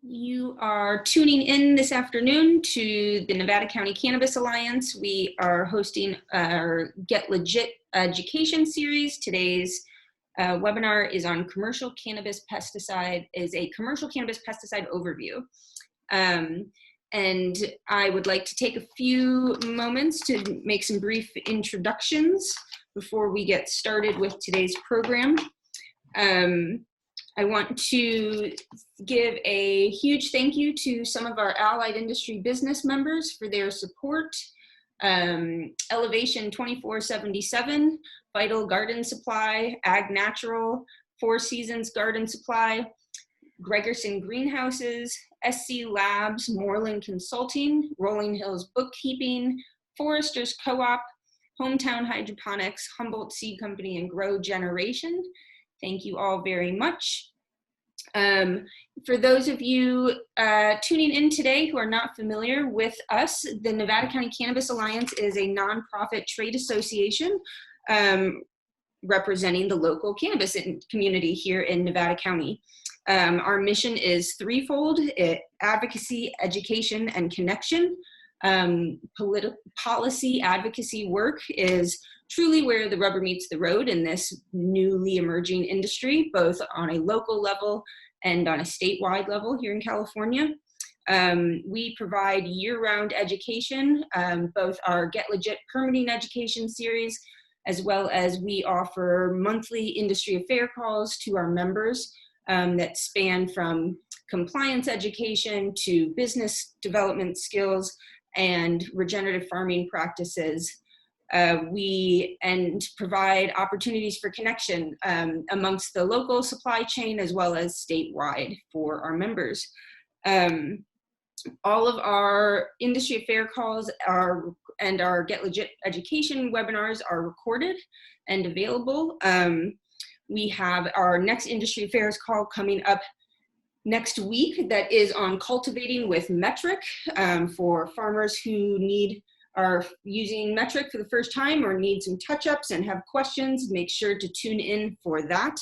You are tuning in this afternoon to the Nevada County Cannabis Alliance. We are hosting our Get Legit education series. Today's webinar is on commercial cannabis pesticide, is a commercial cannabis pesticide overview. And I would like to take a few moments to make some brief introductions before we get started with today's program. I want to give a huge thank you to some of our allied industry business members for their support. Elevation 2477, Vital Garden Supply, Ag Natural, Four Seasons Garden Supply, Gregerson Greenhouses, SC Labs, Moreland Consulting, Rolling Hills Bookkeeping, Foresters Co-op, Hometown Hydroponics, Humboldt Seed Company, and Grow Generation. Thank you all very much. For those of you tuning in today who are not familiar with us, the Nevada County Cannabis Alliance is a nonprofit trade association representing the local cannabis community here in Nevada County. Our mission is threefold: advocacy, education, and connection. Policy advocacy work is truly where the rubber meets the road in this newly emerging industry, both on a local level and on a statewide level here in California. We provide year-round education, both our Get Legit permitting education series, as well as we offer monthly industry affair calls to our members that span from compliance education to business development skills and regenerative farming practices. We provide opportunities for connection amongst the local supply chain as well as statewide for our members. All of our industry affair calls and our Get Legit education webinars are recorded and available. We have our next industry affairs call coming up next week that is on cultivating with metric for farmers who are using metric for the first time or need some touch-ups and have questions. Make sure to tune in for that.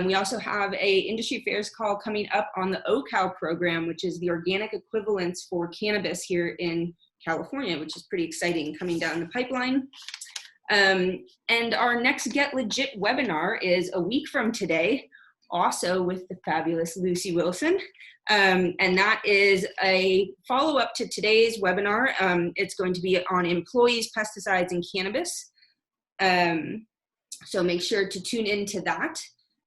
We also have a industry affairs call coming up on the OCal program, which is the organic equivalence for cannabis here in California, which is pretty exciting, coming down the pipeline. And our next Get Legit webinar is a week from today, also with the fabulous Lucy Wilson. And that is a follow-up to today's webinar. It's going to be on employees, pesticides, and cannabis. So make sure to tune into that.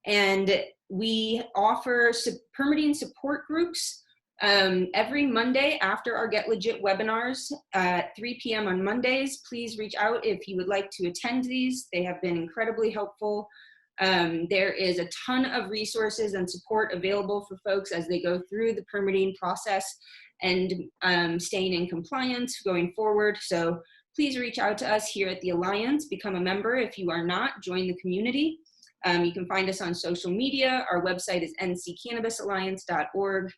And we offer permitting support groups every Monday after our Get Legit webinars at 3 p.m. on Mondays. Please reach out if you would like to attend these. They have been incredibly helpful. There is a ton of resources and support available for folks as they go through the permitting process and staying in compliance going forward. So please reach out to us here at the Alliance. Become a member if you are not. Join the community. You can find us on social media. Our website is nccannabisalliance.org,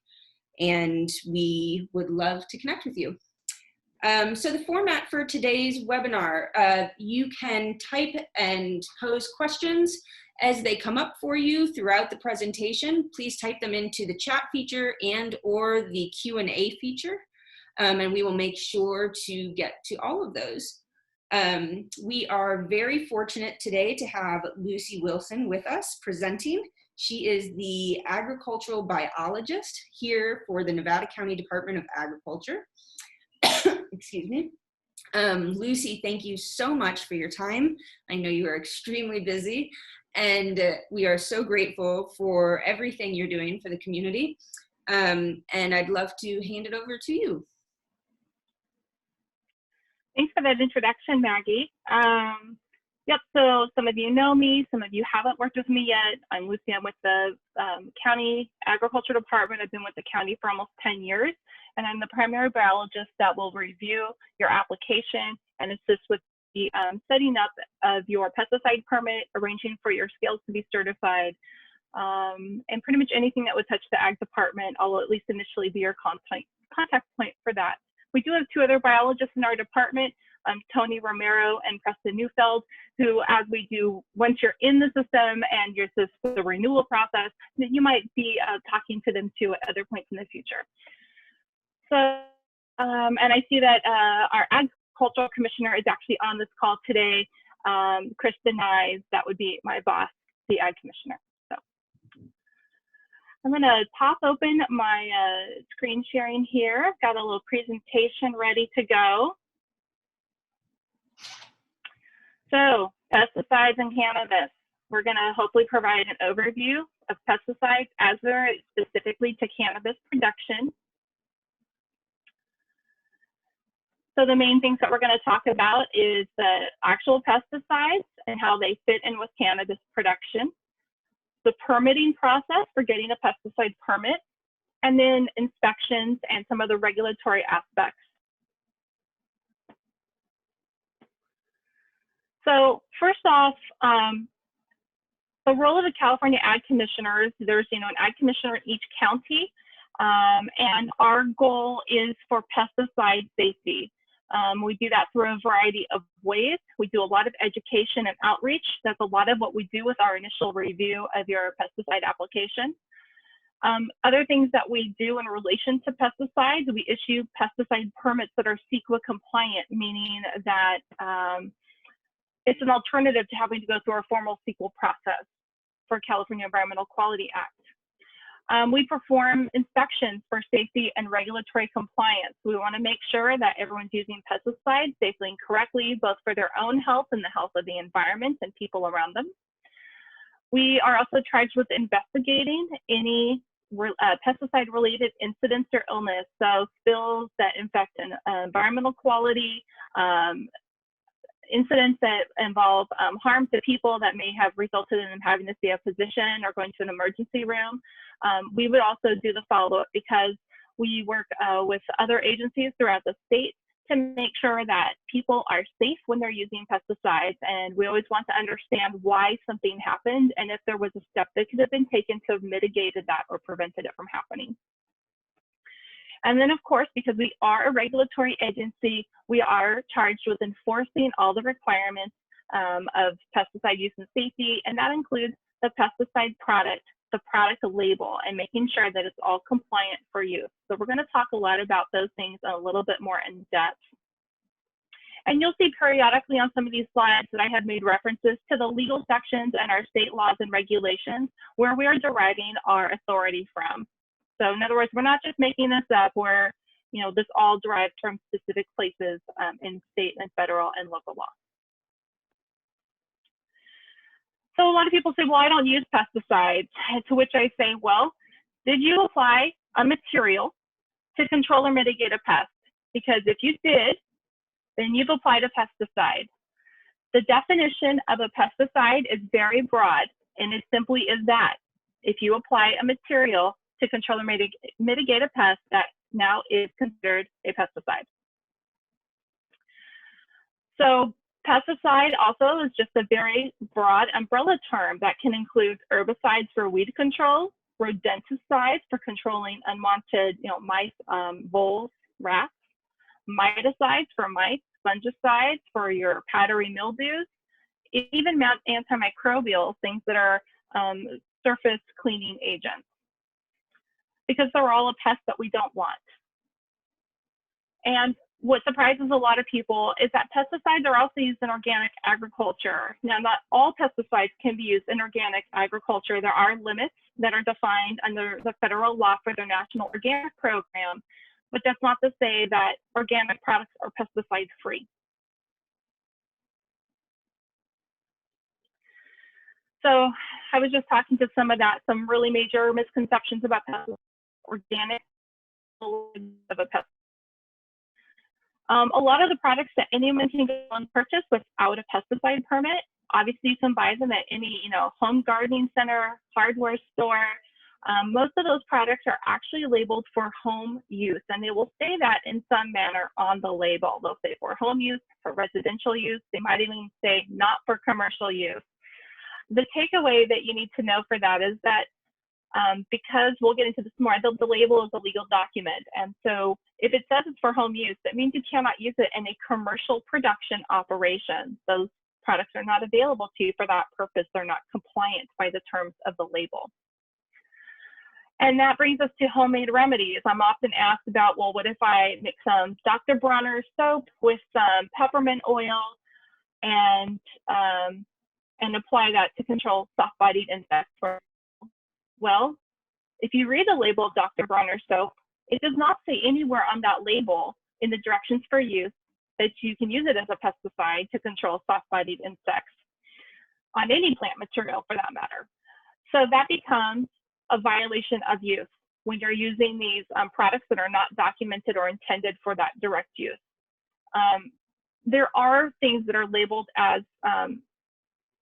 and we would love to connect with you. So the format for today's webinar, you can type and pose questions as they come up for you throughout the presentation. Please type them into the chat feature and or the Q&A feature, and we will make sure to get to all of those. We are very fortunate today to have Lucy Wilson with us presenting. She is the agricultural biologist here for the Nevada County Department of Agriculture. Excuse me. Lucy, thank you so much for your time. I know you are extremely busy, and we are so grateful for everything you're doing for the community. And I'd love to hand it over to you. Thanks for that introduction, Maggie. Yep, so some of you know me, some of you haven't worked with me yet. I'm Lucy, I'm with the County Agriculture Department. I've been with the county for almost 10 years, and I'm the primary biologist that will review your application and assist with the setting up of your pesticide permit, arranging for your scales to be certified, and pretty much anything that would touch the ag department. I'll at least initially be your contact point for that. We do have 2 other biologists in our department. Tony Romero and Preston Neufeld, who, as we do, once you're in the system and you're the renewal process, you might be talking to them too at other points in the future. So, and I see that our Agricultural Commissioner is actually on this call today. Kristen Nyes, that would be my boss, the Ag Commissioner. So I'm going to pop open my screen sharing here. I've got a little presentation ready to go. So, pesticides and cannabis. We're going to hopefully provide an overview of pesticides as they're specifically to cannabis production. So the main things that we're going to talk about is the actual pesticides and how they fit in with cannabis production, the permitting process for getting a pesticide permit, and then inspections and some of the regulatory aspects. So first off, the role of the California Ag Commissioners, there's an Ag Commissioner in each county, and our goal is for pesticide safety. We do that through a variety of ways. We do a lot of education and outreach. That's a lot of what we do with our initial review of your pesticide application. Other things that we do in relation to pesticides, we issue pesticide permits that are CEQA compliant, meaning that it's an alternative to having to go through a formal CEQA process for California Environmental Quality Act. We perform inspections for safety and regulatory compliance. We want to make sure that everyone's using pesticides safely and correctly, both for their own health and the health of the environment and people around them. We are also charged with investigating any pesticide-related incidents or illness, so spills that infect environmental quality, incidents that involve harm to people that may have resulted in them having to stay a physician or going to an emergency room. We would also do the follow-up because we work with other agencies throughout the state to make sure that people are safe when they're using pesticides. And we always want to understand why something happened and if there was a step that could have been taken to have mitigated that or prevented it from happening. And then, of course, because we are a regulatory agency, we are charged with enforcing all the requirements of pesticide use and safety, and that includes the pesticide product, the product label, and making sure that it's all compliant for use. So we're going to talk a lot about those things a little bit more in depth. And you'll see periodically on some of these slides that I have made references to the legal sections and our state laws and regulations where we are deriving our authority from. So in other words, we're not just making this up, we're, this all derives from specific places in state and federal and local law. So a lot of people say, well, I don't use pesticides, to which I say, well, did you apply a material to control or mitigate a pest? Because if you did, then you've applied a pesticide. The definition of a pesticide is very broad, and it simply is that. If you apply a material to control or mitigate a pest, that now is considered a pesticide. So pesticide also is just a very broad umbrella term that can include herbicides for weed control, rodenticides for controlling unwanted mice, voles, rats, miticides for mice, fungicides for your powdery mildews, even antimicrobials, things that are surface cleaning agents, because they're all a pest that we don't want. And what surprises a lot of people is that pesticides are also used in organic agriculture. Now, not all pesticides can be used in organic agriculture. There are limits that are defined under the federal law for their National Organic Program, but that's not to say that organic products are pesticide free. So I was just talking to some really major misconceptions about pesticides, organic of a pesticide. A lot of the products that anyone can go and purchase without a pesticide permit, obviously you can buy them at any home gardening center, hardware store. Most of those products are actually labeled for home use, and they will say that in some manner on the label. They'll say for home use, for residential use. They might even say not for commercial use. The takeaway that you need to know for that is that because we'll get into this more, the label is a legal document. And so if it says it's for home use, that means you cannot use it in a commercial production operation. Those products are not available to you for that purpose. They're not compliant by the terms of the label. And that brings us to homemade remedies. I'm often asked about, well, what if I mix some Dr. Bronner's soap with some peppermint oil and apply that to control soft-bodied insects? Well, if you read the label of Dr. Bronner's soap, it does not say anywhere on that label in the directions for use that you can use it as a pesticide to control soft-bodied insects on any plant material for that matter. So that becomes a violation of use when you're using these products that are not documented or intended for that direct use. There are things that are labeled as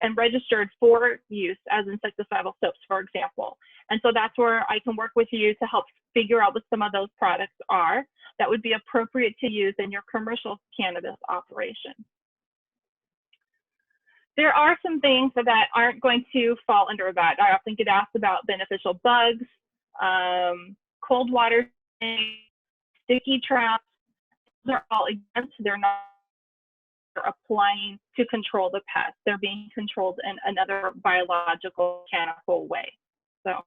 and registered for use as insecticidal soaps, for example. And so that's where I can work with you to help figure out what some of those products are that would be appropriate to use in your commercial cannabis operation. There are some things that aren't going to fall under that. I often get asked about beneficial bugs, cold water, sticky traps. They're all exempt. They're not applying to control the pest. They're being controlled in another biological, mechanical way. So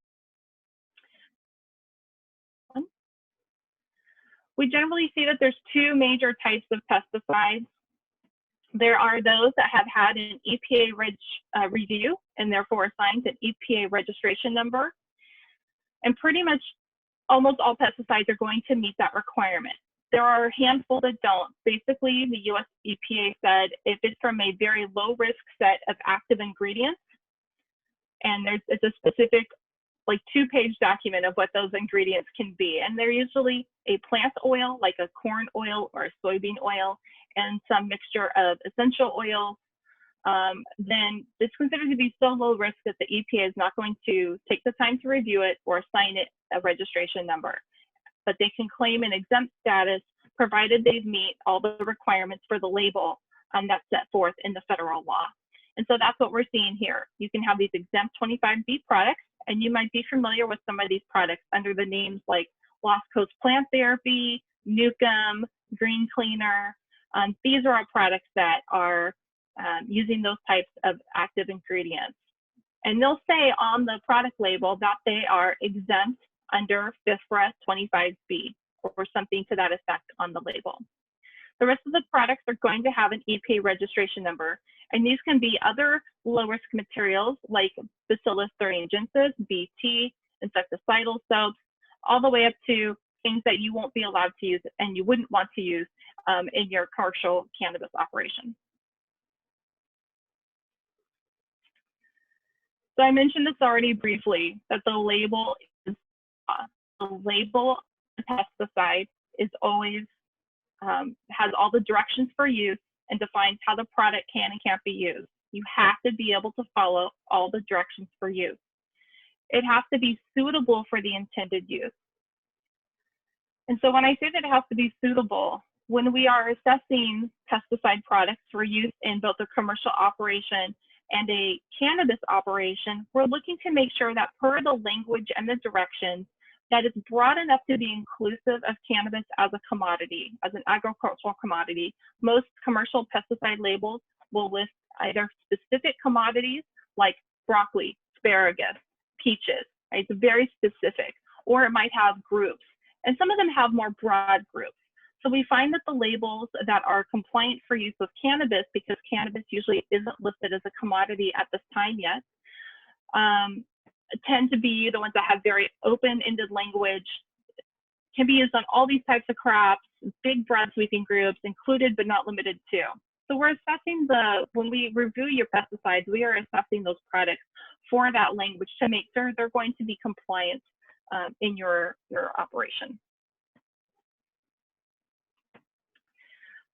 we generally see that there's two major types of pesticides. There are those that have had an EPA review and therefore assigned an EPA registration number. And pretty much almost all pesticides are going to meet that requirement. There are a handful that don't. Basically, the US EPA said if it's from a very low risk set of active ingredients, and it's a specific like 2-page document of what those ingredients can be. And they're usually a plant oil, like a corn oil or a soybean oil, and some mixture of essential oils. Then it's considered to be so low risk that the EPA is not going to take the time to review it or assign it a registration number. But they can claim an exempt status provided they meet all the requirements for the label that's set forth in the federal law. And so that's what we're seeing here. You can have these exempt 25B products, and you might be familiar with some of these products under the names like Lost Coast Plant Therapy, Nukem, Green Cleaner. These are our products that are using those types of active ingredients. And they'll say on the product label that they are exempt under FIFRA 25B or something to that effect on the label. The rest of the products are going to have an EPA registration number, and these can be other low-risk materials like Bacillus thuringiensis, BT, insecticidal soaps, all the way up to things that you won't be allowed to use and you wouldn't want to use in your commercial cannabis operation. So I mentioned this already briefly, that the label is the label of pesticide is always has all the directions for use and defines how the product can and can't be used. You have to be able to follow all the directions for use. It has to be suitable for the intended use. And so when I say that it has to be suitable, when we are assessing pesticide products for use in both a commercial operation and a cannabis operation, we're looking to make sure that per the language and the directions, that it's broad enough to be inclusive of cannabis as a commodity, as an agricultural commodity. Most commercial pesticide labels will list either specific commodities like broccoli, asparagus, peaches, right? It's very specific, or it might have groups. And some of them have more broad groups. So we find that the labels that are compliant for use with cannabis, because cannabis usually isn't listed as a commodity at this time yet, tend to be the ones that have very open-ended language, can be used on all these types of crops, big broad sweeping groups, included but not limited to. So we're assessing when we review your pesticides, we are assessing those products for that language to make sure they're going to be compliant in your operation.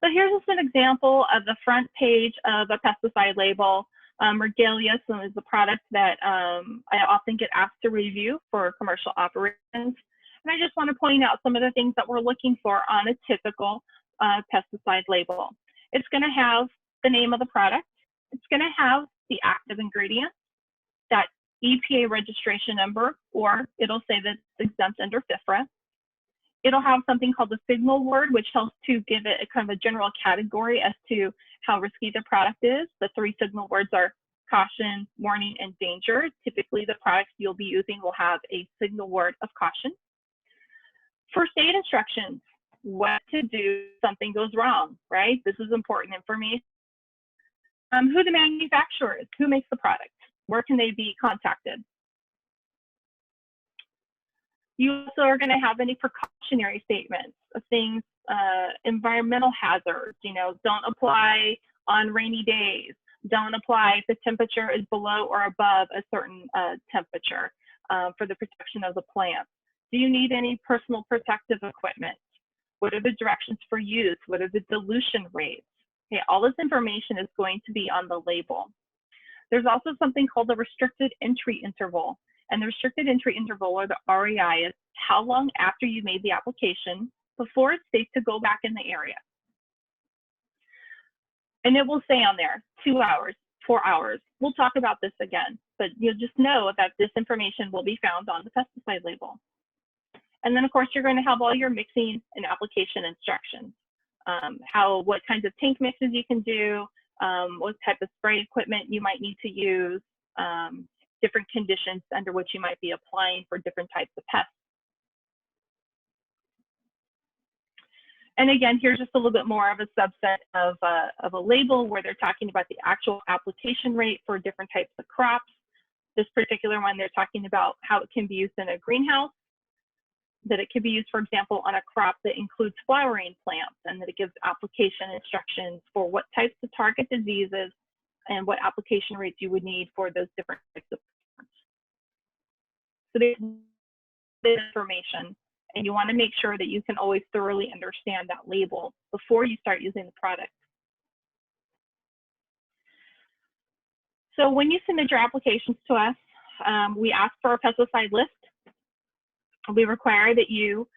So here's just an example of the front page of a pesticide label. Regalia is the product that I often get asked to review for commercial operations. And I just want to point out some of the things that we're looking for on a typical pesticide label. It's going to have the name of the product. It's going to have the active ingredients that EPA registration number, or it'll say that it's exempt under FIFRA. It'll have something called the signal word, which helps to give it a kind of a general category as to how risky the product is. The 3 signal words are caution, warning, and danger. Typically, the products you'll be using will have a signal word of caution. First aid instructions, what to do if something goes wrong, right? This is important information. Who the manufacturer is, who makes the product, where can they be contacted? You also are going to have any precautionary statements of things, environmental hazards, you know, don't apply on rainy days, don't apply if the temperature is below or above a certain temperature for the protection of the plant. Do you need any personal protective equipment? What are the directions for use? What are the dilution rates? Okay, all this information is going to be on the label. There's also something called the restricted entry interval. And the restricted entry interval, or the REI, is how long after you made the application before it's safe to go back in the area. And it will say on there, 2 hours, 4 hours. We'll talk about this again, but you'll just know that this information will be found on the pesticide label. And then of course, you're going to have all your mixing and application instructions. What kinds of tank mixes you can do, what type of spray equipment you might need to use, different conditions under which you might be applying for different types of pests. And again, here's just a little bit more of a subset of a label where they're talking about the actual application rate for different types of crops. This particular one, they're talking about how it can be used in a greenhouse, that it could be used, for example, on a crop that includes flowering plants, and that it gives application instructions for what types of target diseases and what application rates you would need for those different types of plants. So there's the information, and you want to make sure that you can always thoroughly understand that label before you start using the product. So when you submit your applications to us, we ask for a pesticide list. We require that you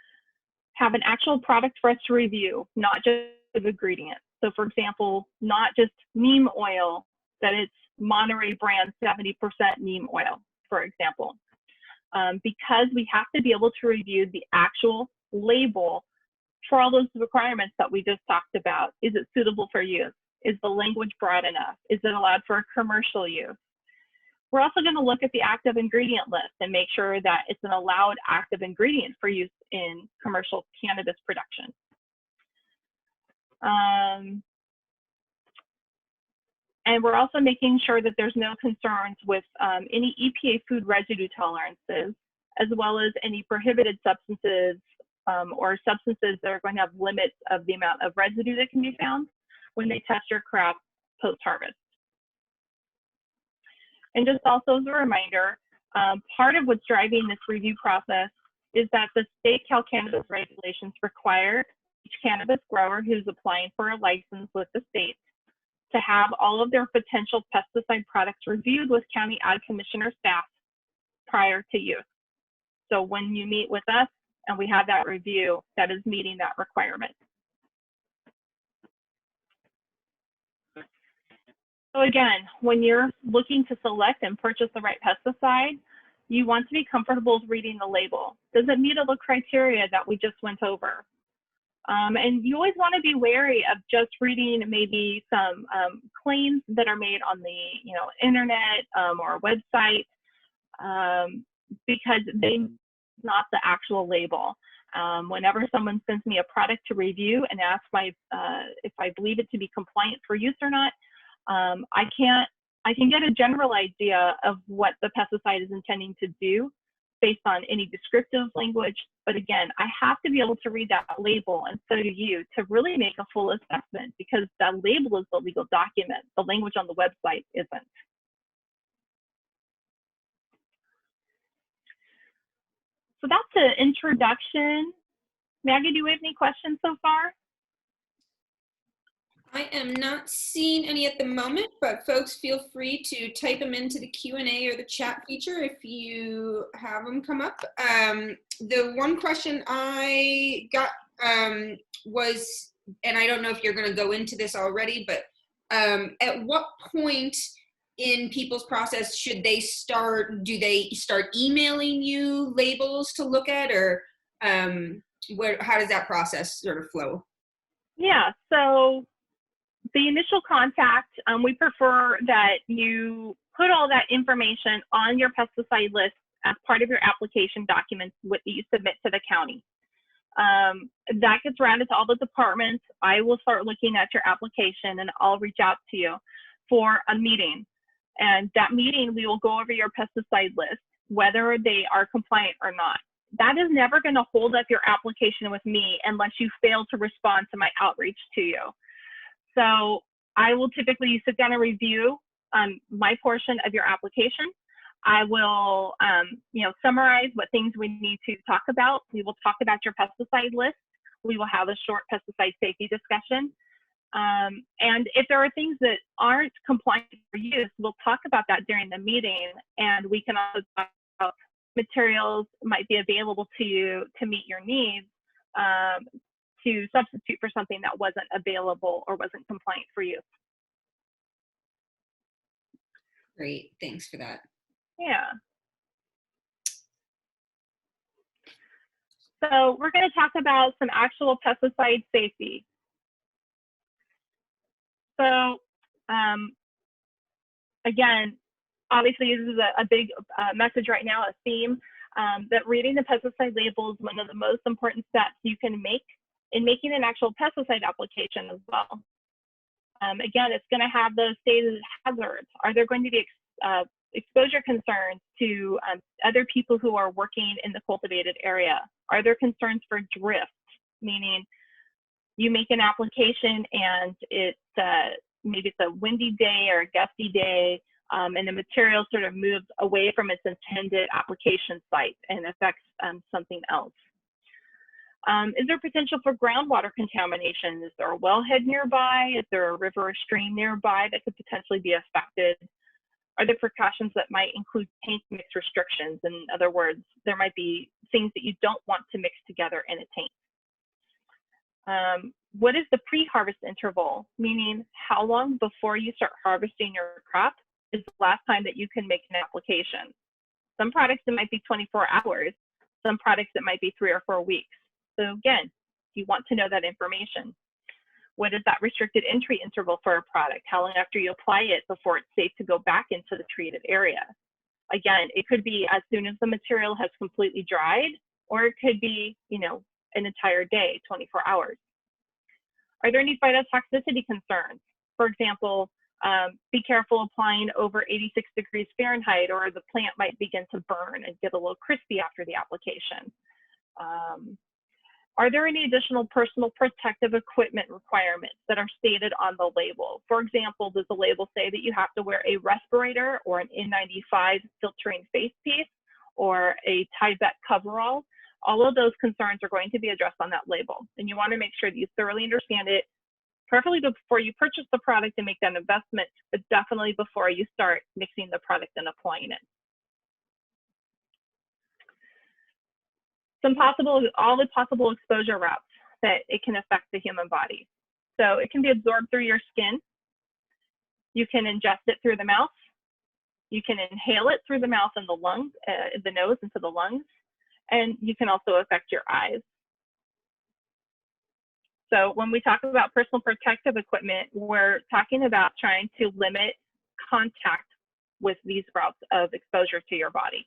have an actual product for us to review, not just the ingredient. So for example, not just neem oil, that it's Monterey brand 70% neem oil, for example. Because we have to be able to review the actual label for all those requirements that we just talked about. Is it suitable for use? Is the language broad enough? Is it allowed for a commercial use? We're also going to look at the active ingredient list and make sure that it's an allowed active ingredient for use in commercial cannabis production. And we're also making sure that there's no concerns with any EPA food residue tolerances, as well as any prohibited substances or substances that are going to have limits of the amount of residue that can be found when they test your crop post-harvest. And just also as a reminder, part of what's driving this review process is that the state Cal Cannabis regulations require each cannabis grower who's applying for a license with the state to have all of their potential pesticide products reviewed with county ag commissioner staff prior to use. So when you meet with us and we have that review, that is meeting that requirement. So again, when you're looking to select and purchase the right pesticide, you want to be comfortable with reading the label. Does it meet all the criteria that we just went over? And you always want to be wary of just reading maybe some claims that are made on the internet or a website because they're not the actual label. Whenever someone sends me a product to review and asks if I believe it to be compliant for use or not, I can get a general idea of what the pesticide is intending to do based on any descriptive language. But again, I have to be able to read that label, and so do you, to really make a full assessment, because that label is the legal document. The language on the website isn't. So that's the introduction. Maggie, do you have any questions so far? I am not seeing any at the moment, but folks, feel free to type them into the Q&A or the chat feature if you have them come up. The one question I got was, and I don't know if you're going to go into this already, but at what point in people's process? Do they start emailing you labels to look at, or how does that process sort of flow? Yeah, so the initial contact, we prefer that you put all that information on your pesticide list as part of your application documents that you submit to the county. That gets routed to all the departments. I will start looking at your application and I'll reach out to you for a meeting. And that meeting, we will go over your pesticide list, whether they are compliant or not. That is never going to hold up your application with me unless you fail to respond to my outreach to you. So I will typically sit down and review my portion of your application. I will, summarize what things we need to talk about. We will talk about your pesticide list. We will have a short pesticide safety discussion. And if there are things that aren't compliant for use, we'll talk about that during the meeting. And we can also talk about materials might be available to you to meet your needs, to substitute for something that wasn't available or wasn't compliant for you. Great, thanks for that. Yeah. So we're going to talk about some actual pesticide safety. So again, obviously this is a big message right now, a theme, that reading the pesticide label is one of the most important steps you can make in making an actual pesticide application as well. Again, it's going to have those stated hazards. Are there going to be exposure concerns to other people who are working in the cultivated area? Are there concerns for drift, meaning you make an application and it's maybe it's a windy day or a gusty day, and the material sort of moves away from its intended application site and affects something else? Is there potential for groundwater contamination? Is there a wellhead nearby? Is there a river or stream nearby that could potentially be affected? Are there precautions that might include paint mix restrictions? In other words, there might be things that you don't want to mix together in a taint. What is the pre-harvest interval? Meaning, how long before you start harvesting your crop is the last time that you can make an application? Some products, it might be 24 hours. Some products, it might be 3 or 4 weeks. So again, you want to know that information. What is that restricted entry interval for a product? How long after you apply it before it's safe to go back into the treated area? Again, it could be as soon as the material has completely dried, or it could be, an entire day, 24 hours. Are there any phytotoxicity concerns? For example, be careful applying over 86 degrees Fahrenheit, or the plant might begin to burn and get a little crispy after the application. Are there any additional personal protective equipment requirements that are stated on the label? For example, does the label say that you have to wear a respirator or an N95 filtering face piece or a Tyvek coverall? All of those concerns are going to be addressed on that label. And you want to make sure that you thoroughly understand it, preferably before you purchase the product and make that investment, but definitely before you start mixing the product and applying it. All the possible exposure routes that it can affect the human body. So it can be absorbed through your skin. You can ingest it through the mouth. You can inhale it through the mouth and the lungs, the nose into the lungs, and you can also affect your eyes. So when we talk about personal protective equipment, we're talking about trying to limit contact with these routes of exposure to your body.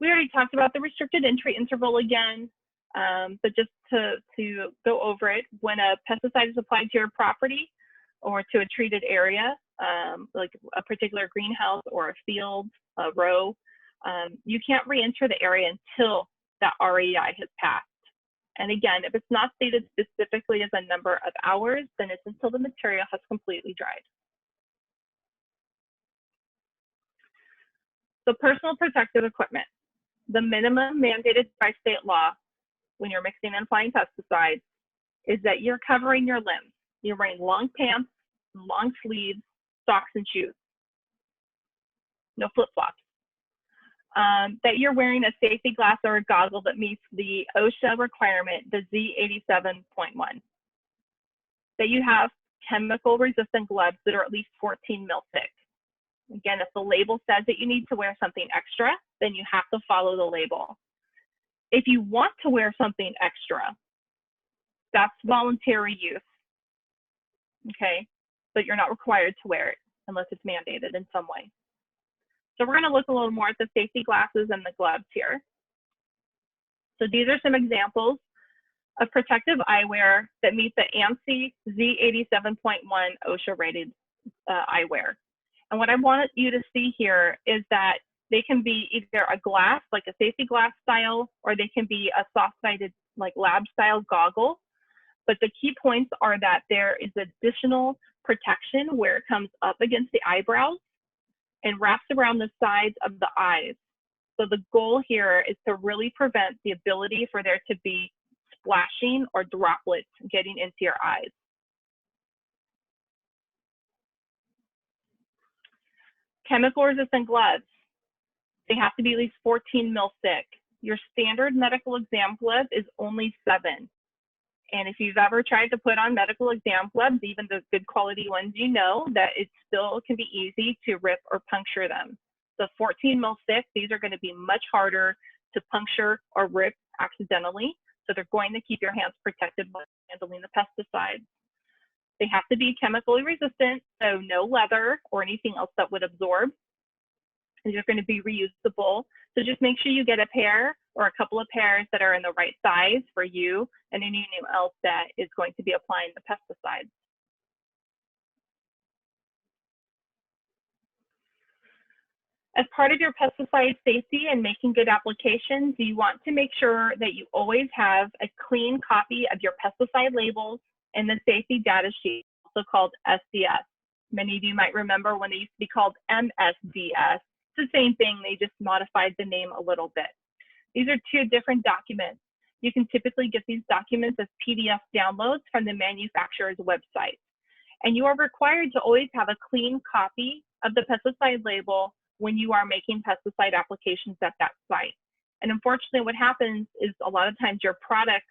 We already talked about the restricted entry interval again, but just to go over it, when a pesticide is applied to your property or to a treated area, like a particular greenhouse or a field, a row, you can't re-enter the area until that REI has passed. And again, if it's not stated specifically as a number of hours, then it's until the material has completely dried. So personal protective equipment, the minimum mandated by state law when you're mixing and applying pesticides is that you're covering your limbs. You're wearing long pants, long sleeves, socks, and shoes. No flip-flops. That you're wearing a safety glass or a goggle that meets the OSHA requirement, the Z87.1. that you have chemical resistant gloves that are at least 14 mil thick. Again, if the label says that you need to wear something extra, then you have to follow the label. If you want to wear something extra, that's voluntary use, okay? But you're not required to wear it unless it's mandated in some way. So we're gonna look a little more at the safety glasses and the gloves here. So these are some examples of protective eyewear that meet the ANSI Z87.1 OSHA rated eyewear. And what I want you to see here is that they can be either a glass, like a safety glass style, or they can be a soft-sided, like lab style goggle. But the key points are that there is additional protection where it comes up against the eyebrows and wraps around the sides of the eyes. So the goal here is to really prevent the ability for there to be splashing or droplets getting into your eyes. Chemical resistant gloves. They have to be at least 14 mil thick. Your standard medical exam glove is only 7. And if you've ever tried to put on medical exam gloves, even the good quality ones, you know that it still can be easy to rip or puncture them. So 14 mil thick, these are going to be much harder to puncture or rip accidentally. So they're going to keep your hands protected while handling the pesticide. They have to be chemically resistant, so no leather or anything else that would absorb. These are going to be reusable. So just make sure you get a pair or a couple of pairs that are in the right size for you and anyone else that is going to be applying the pesticides. As part of your pesticide safety and making good applications, you want to make sure that you always have a clean copy of your pesticide labels and the safety data sheet, also called SDS. Many of you might remember when they used to be called MSDS. It's the same thing, they just modified the name a little bit. These are 2 different documents. You can typically get these documents as PDF downloads from the manufacturer's website. And you are required to always have a clean copy of the pesticide label when you are making pesticide applications at that site. And unfortunately, what happens is a lot of times your products,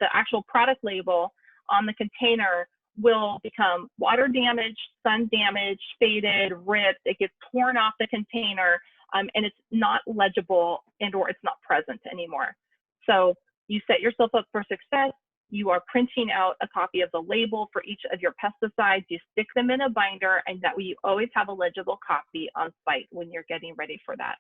the actual product label on the container will become water damaged, sun damaged, faded, ripped, it gets torn off the container, and it's not legible and or it's not present anymore. So you set yourself up for success. You are printing out a copy of the label for each of your pesticides. You stick them in a binder, and that way you always have a legible copy on site when you're getting ready for that.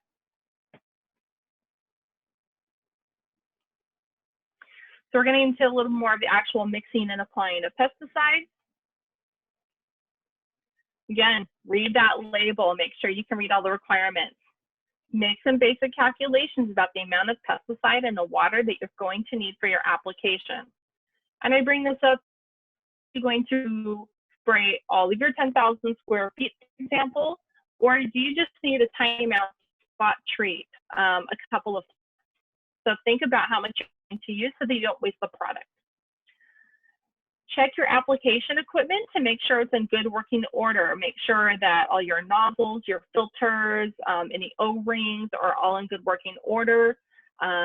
So we're getting into a little more of the actual mixing and applying of pesticides. Again, read that label, make sure you can read all the requirements. Make some basic calculations about the amount of pesticide and the water that you're going to need for your application. And I bring this up, you're going to spray all of your 10,000 square feet, for example, or do you just need a tiny amount spot treat, a couple of times? So think about how much you're going to use so that you don't waste the product. Check your application equipment to make sure it's in good working order. Make sure that all your nozzles, your filters, any O-rings are all in good working order.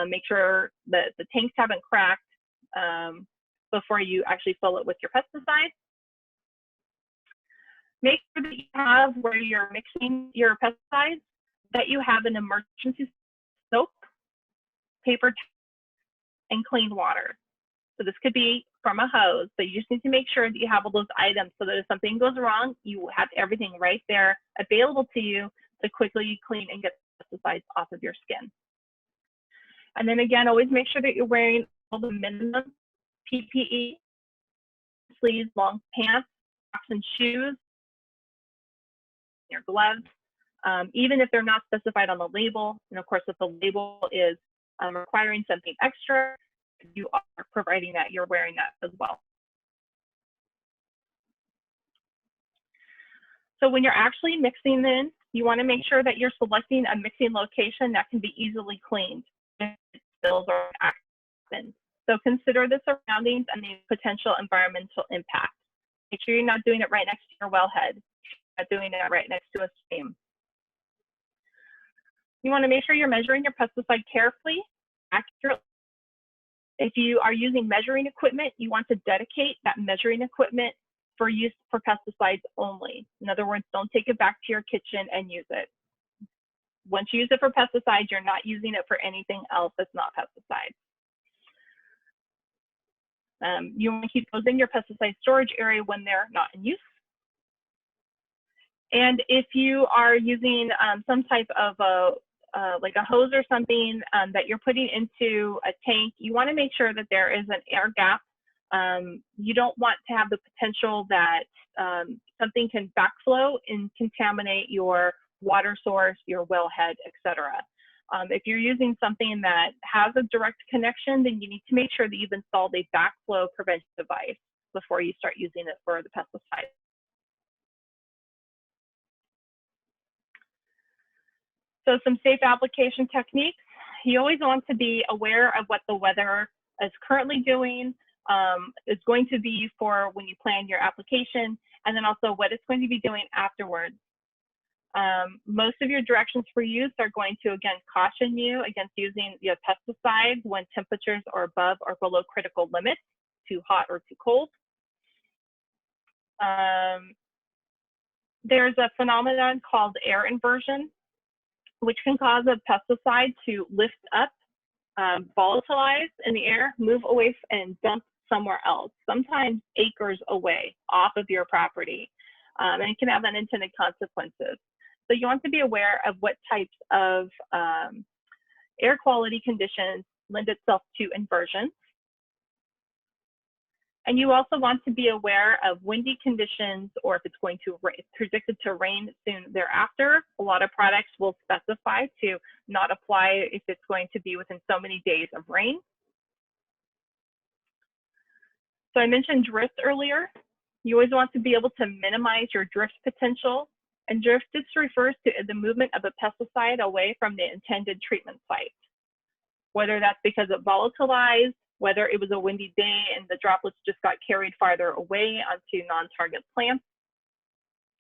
Make sure that the tanks haven't cracked before you actually fill it with your pesticide. Make sure that you have, where you're mixing your pesticides, that you have an emergency soap, paper towel, and clean water. So this could be from a hose, but you just need to make sure that you have all those items so that if something goes wrong, you have everything right there available to you to quickly clean and get pesticides off of your skin. And then again, always make sure that you're wearing all the minimum PPE, sleeves, long pants, socks and shoes, your gloves, even if they're not specified on the label. And of course, if the label is requiring something extra, you are providing that, you're wearing that as well. So when you're actually mixing them, you want to make sure that you're selecting a mixing location that can be easily cleaned if spills or accidents. So consider the surroundings and the potential environmental impact. Make sure you're not doing it right next to your wellhead, not doing it right next to a stream. You want to make sure you're measuring your pesticide carefully, accurately, If you are using measuring equipment, you want to dedicate that measuring equipment for use for pesticides only. In other words, don't take it back to your kitchen and use it. Once you use it for pesticides, you're not using it for anything else that's not pesticides. You want to keep those in your pesticide storage area when they're not in use. And if you are using some type of like a hose or something that you're putting into a tank, you want to make sure that there is an air gap. You don't want to have the potential that something can backflow and contaminate your water source, your wellhead, etc. If you're using something that has a direct connection, then you need to make sure that you've installed a backflow prevention device before you start using it for the pesticide. So some safe application techniques. You always want to be aware of what the weather is currently doing, is going to be for when you plan your application, and then also what it's going to be doing afterwards. Most of your directions for use are going to, again, caution you against using pesticides when temperatures are above or below critical limits, too hot or too cold. There's a phenomenon called air inversion, which can cause a pesticide to lift up, volatilize in the air, move away and dump somewhere else, sometimes acres away off of your property. And it can have unintended consequences. So you want to be aware of what types of air quality conditions lend itself to inversion. And you also want to be aware of windy conditions, or if it's going to predicted to rain soon thereafter. A lot of products will specify to not apply if it's going to be within so many days of rain. So I mentioned drift earlier. You always want to be able to minimize your drift potential. And drift just refers to the movement of a pesticide away from the intended treatment site, whether that's because it volatilized, whether it was a windy day and the droplets just got carried farther away onto non-target plants,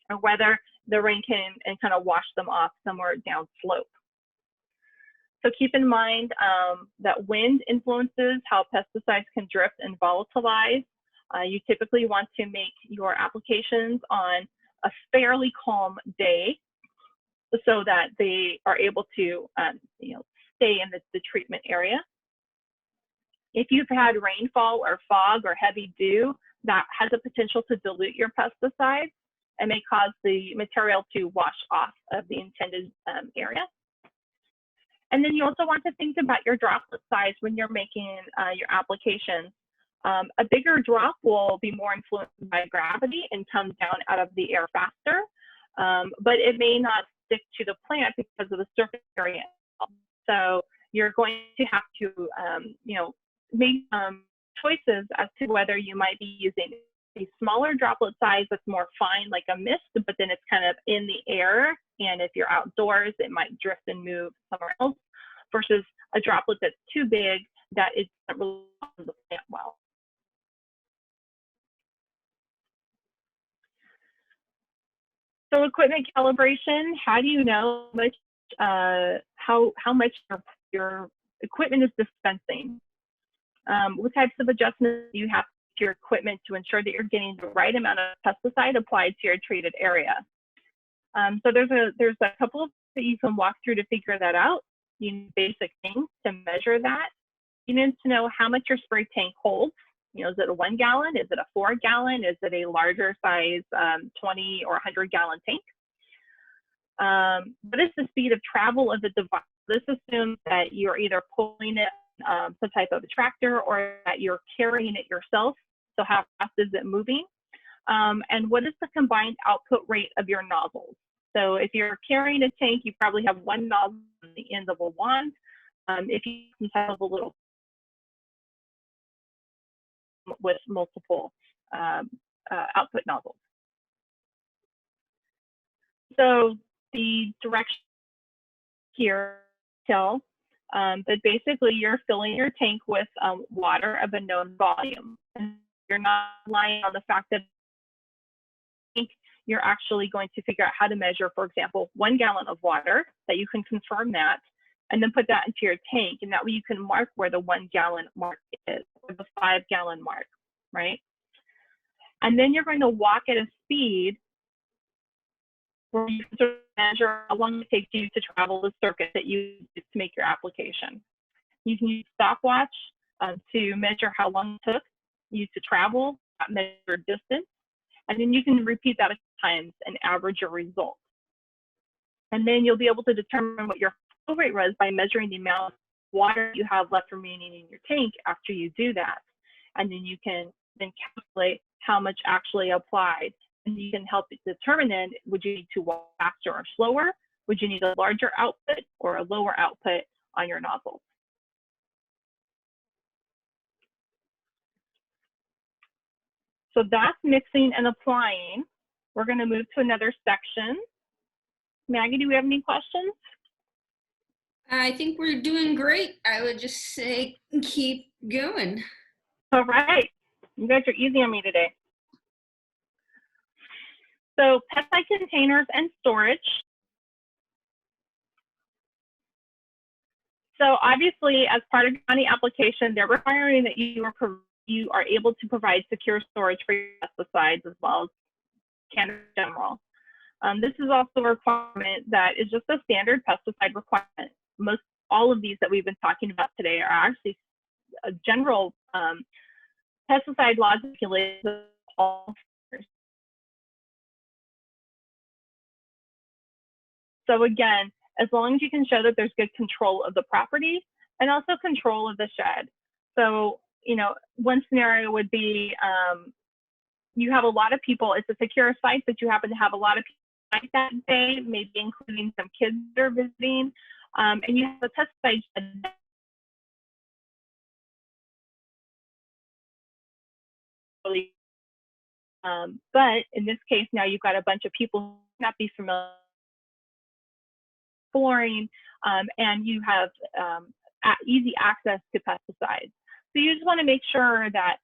or whether the rain came and kind of washed them off somewhere down slope. So keep in mind that wind influences how pesticides can drift and volatilize. You typically want to make your applications on a fairly calm day so that they are able to stay in the treatment area. If you've had rainfall or fog or heavy dew, that has a potential to dilute your pesticides and may cause the material to wash off of the intended area. And then you also want to think about your droplet size when you're making your application. A bigger drop will be more influenced by gravity and come down out of the air faster, but it may not stick to the plant because of the surface area. So you're going to have to, make choices as to whether you might be using a smaller droplet size that's more fine, like a mist, but then it's kind of in the air. And if you're outdoors, it might drift and move somewhere else, versus a droplet that's too big that it doesn't really on the plant well. So equipment calibration, how do you know how much your equipment is dispensing? What types of adjustments do you have to your equipment to ensure that you're getting the right amount of pesticide applied to your treated area? So there's a couple that you can walk through to figure that out. You need basic things to measure that. You need to know how much your spray tank holds. Is it a 1 gallon? Is it a 4 gallon? Is it a larger size 20 or 100 gallon tank? What is the speed of travel of the device? This assumes that you're either pulling it some type of a tractor or that you're carrying it yourself. So how fast is it moving? And what is the combined output rate of your nozzles? So if you're carrying a tank, you probably have one nozzle on the end of a wand. If you have a little with multiple output nozzles. So the direction here tell that basically you're filling your tank with water of a known volume. And you're not relying on the fact that you're actually going to figure out how to measure, for example, 1 gallon of water, that you can confirm that, and then put that into your tank. And that way you can mark where the 1 gallon mark is, or the 5 gallon mark, right? And then you're going to walk at a speed where you can sort of measure how long it takes you to travel the circuit that you use to make your application. You can use stopwatch to measure how long it took you to travel, measure distance, and then you can repeat that a few times and average your result. And then you'll be able to determine what your flow rate was by measuring the amount of water you have left remaining in your tank after you do that. And then you can then calculate how much actually applied. And you can help determine then, would you need to walk faster or slower? Would you need a larger output or a lower output on your nozzles? So that's mixing and applying. We're going to move to another section. Maggie, do we have any questions? I think we're doing great. I would just say keep going. All right. You guys are easy on me today. So pesticide containers and storage. So obviously, as part of county application, they're requiring that you are able to provide secure storage for your pesticides as well as cannabis in general. This is also a requirement that is just a standard pesticide requirement. All of these that we've been talking about today are actually a general pesticide laws and regulations of all sectors. So again, as long as you can show that there's good control of the property and also control of the shed. So, you know, one scenario would be you have a lot of people, it's a secure site, but you happen to have a lot of people like that day, maybe including some kids that are visiting, and you have a pesticide shed. But in this case, now you've got a bunch of people who may not be familiar with flooring, and you have easy access to pesticides. So you just want to make sure that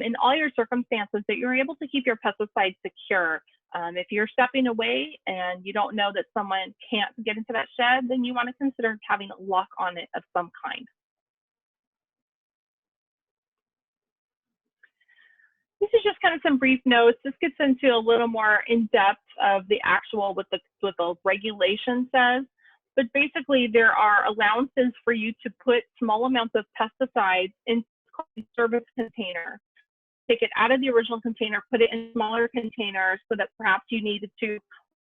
in all your circumstances that you're able to keep your pesticides secure. If you're stepping away and you don't know that someone can't get into that shed, then you want to consider having a lock on it of some kind. This is just kind of some brief notes. This gets into a little more in depth of the actual, what the regulation says. But basically, there are allowances for you to put small amounts of pesticides in a service container. Take it out of the original container, put it in smaller containers so that perhaps you needed to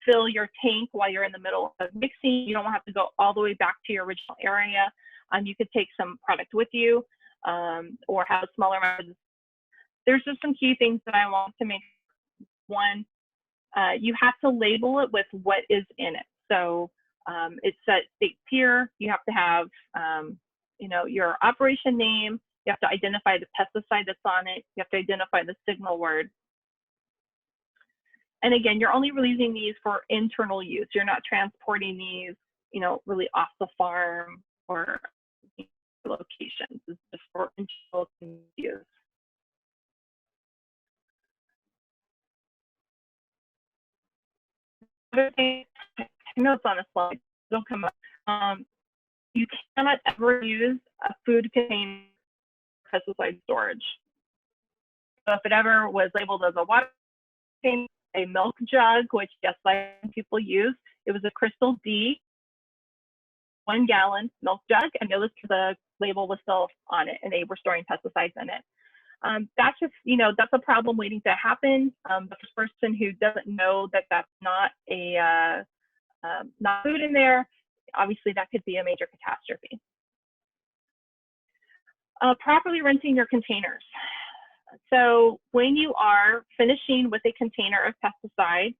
fill your tank while you're in the middle of mixing. You don't have to go all the way back to your original area. You could take some product with you or have a smaller amount of. There's just some key things that I want to make. One, you have to label it with what is in it. So it states here, you have to have, you know, your operation name. You have to identify the pesticide that's on it. You have to identify the signal word. And again, you're only releasing these for internal use. You're not transporting these, you know, really off the farm or locations. It's just for internal use. Other thing, I know it's on a slide, it'll come up. You cannot ever use a food container pesticide storage. So if it ever was labeled as a water container, a milk jug, which yes, people use, it was a Crystal D 1 gallon milk jug, and the label was still on it, and they were storing pesticides in it. That's just, you know, that's a problem waiting to happen. The first person who doesn't know that that's not a not food in there, obviously that could be a major catastrophe. Properly rinsing your containers. So when you are finishing with a container of pesticide,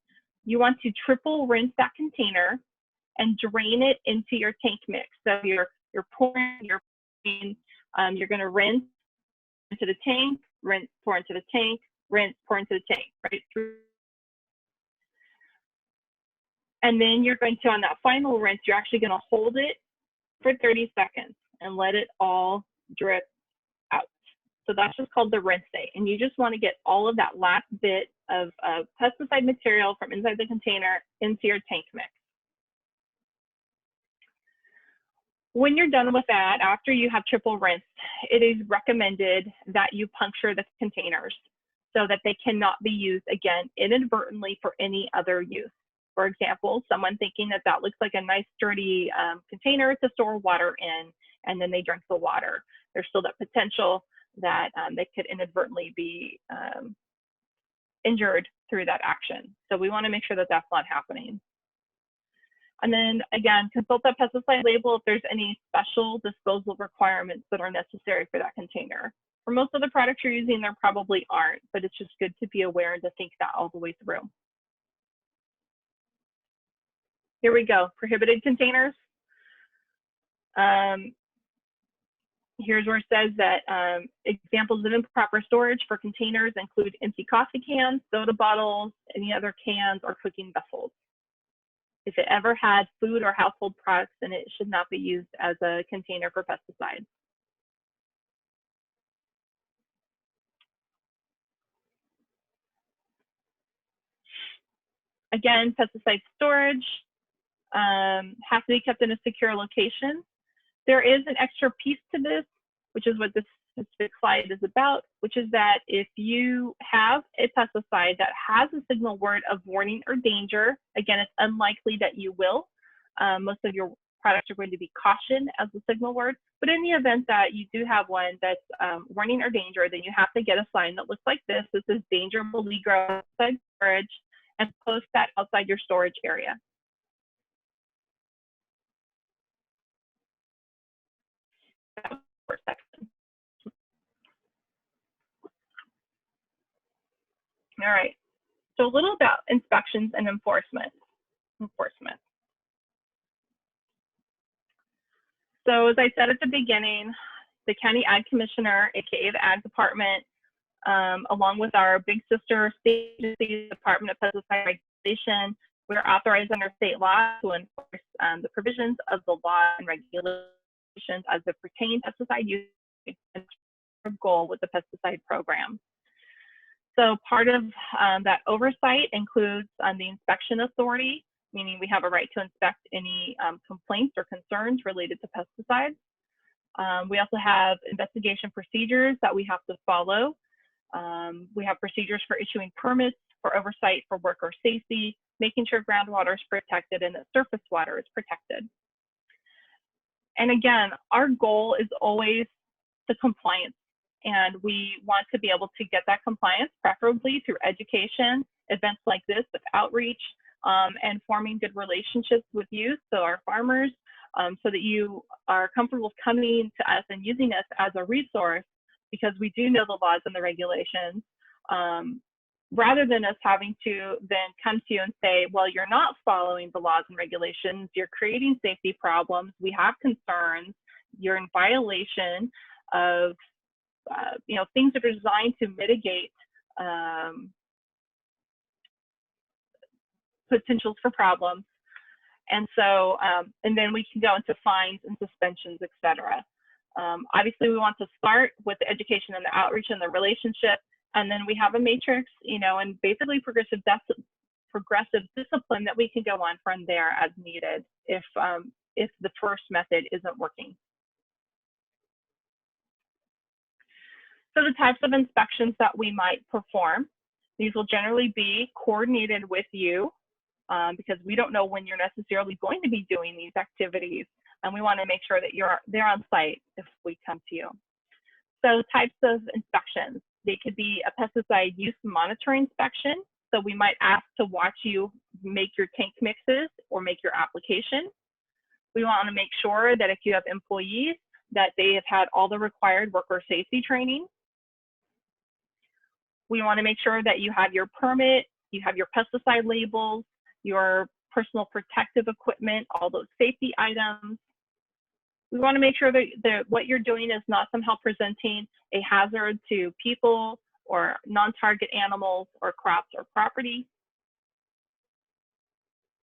you want to triple rinse that container and drain it into your tank mix. So you're pouring, you're going to rinse into the tank, rinse, pour into the tank, rinse, pour into the tank, right? And then you're going to, on that final rinse, you're actually going to hold it for 30 seconds and let it all drip out. So that's just called the rinse day. And you just want to get all of that last bit of pesticide material from inside the container into your tank mix. When you're done with that, after you have triple rinsed, it is recommended that you puncture the containers so that they cannot be used again inadvertently for any other use. For example, someone thinking that that looks like a nice sturdy container to store water in, and then they drink the water. There's still that potential that they could inadvertently be injured through that action. So we want to make sure that that's not happening. And then again, consult that pesticide label if there's any special disposal requirements that are necessary for that container. For most of the products you're using, there probably aren't, but it's just good to be aware and to think that all the way through. Here we go, prohibited containers. Here's where it says that examples of improper storage for containers include empty coffee cans, soda bottles, any other cans, or cooking vessels. If it ever had food or household products, then it should not be used as a container for pesticides. Again, pesticide storage has to be kept in a secure location. There is an extra piece to this, which is what this specific slide is about, which is that if you have a pesticide that has a signal word of warning or danger, again, it's unlikely that you will. Most of your products are going to be caution as the signal word, but in the event that you do have one that's warning or danger, then you have to get a sign that looks like this. This is danger will be grown outside storage, and post that outside your storage area. All right, so a little about inspections and enforcement. So as I said at the beginning, the County Ag Commissioner, aka the Ag Department, along with our big sister state agency, Department of Pesticide Regulation, we're authorized under state law to enforce the provisions of the law and regulations as it pertains to pesticide use and goal with the pesticide program. So part of that oversight includes the inspection authority, meaning we have a right to inspect any complaints or concerns related to pesticides. We also have investigation procedures that we have to follow. We have procedures for issuing permits, for oversight for worker safety, making sure groundwater is protected and that surface water is protected. And again, our goal is always the compliance. And we want to be able to get that compliance, preferably through education, events like this with outreach, and forming good relationships with you, so our farmers, so that you are comfortable coming to us and using us as a resource, because we do know the laws and the regulations, rather than us having to then come to you and say, well, you're not following the laws and regulations, you're creating safety problems, we have concerns, you're in violation of things that are designed to mitigate potentials for problems. And so, and then we can go into fines and suspensions, et cetera. Obviously, we want to start with the education and the outreach and the relationship. And then we have a matrix, and basically progressive discipline that we can go on from there as needed if the first method isn't working. So the types of inspections that we might perform, these will generally be coordinated with you because we don't know when you're necessarily going to be doing these activities. And we want to make sure that you're there on site if we come to you. So types of inspections, they could be a pesticide use monitoring inspection. So we might ask to watch you make your tank mixes or make your application. We want to make sure that if you have employees, that they have had all the required worker safety training. We want to make sure that you have your permit, you have your pesticide labels, your personal protective equipment, all those safety items. We want to make sure that what you're doing is not somehow presenting a hazard to people or non-target animals or crops or property.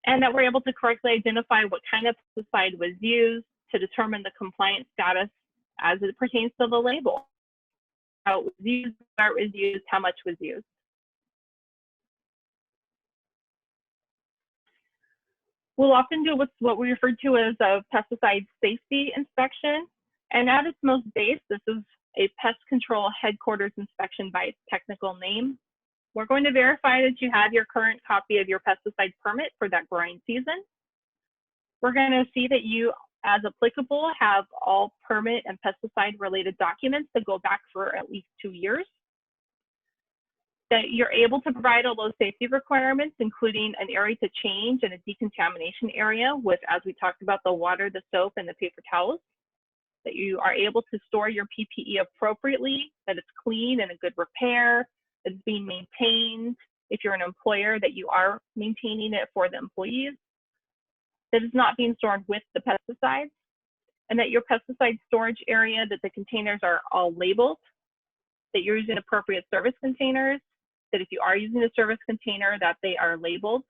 And that we're able to correctly identify what kind of pesticide was used to determine the compliance status as it pertains to the label. How it was used, where it was used, how much was used. We'll often do what we refer to as a pesticide safety inspection. And at its most base, this is a pest control headquarters inspection by its technical name. We're going to verify that you have your current copy of your pesticide permit for that growing season. We're going to see that you, as applicable, have all permit and pesticide related documents that go back for at least 2 years. That you're able to provide all those safety requirements, including an area to change and a decontamination area with, as we talked about, the water, the soap, and the paper towels. That you are able to store your PPE appropriately, that it's clean and in good repair, that it's being maintained. If you're an employer, that you are maintaining it for the employees. That it's not being stored with the pesticides, and that your pesticide storage area, that the containers are all labeled, that you're using appropriate service containers, that if you are using a service container, that they are labeled,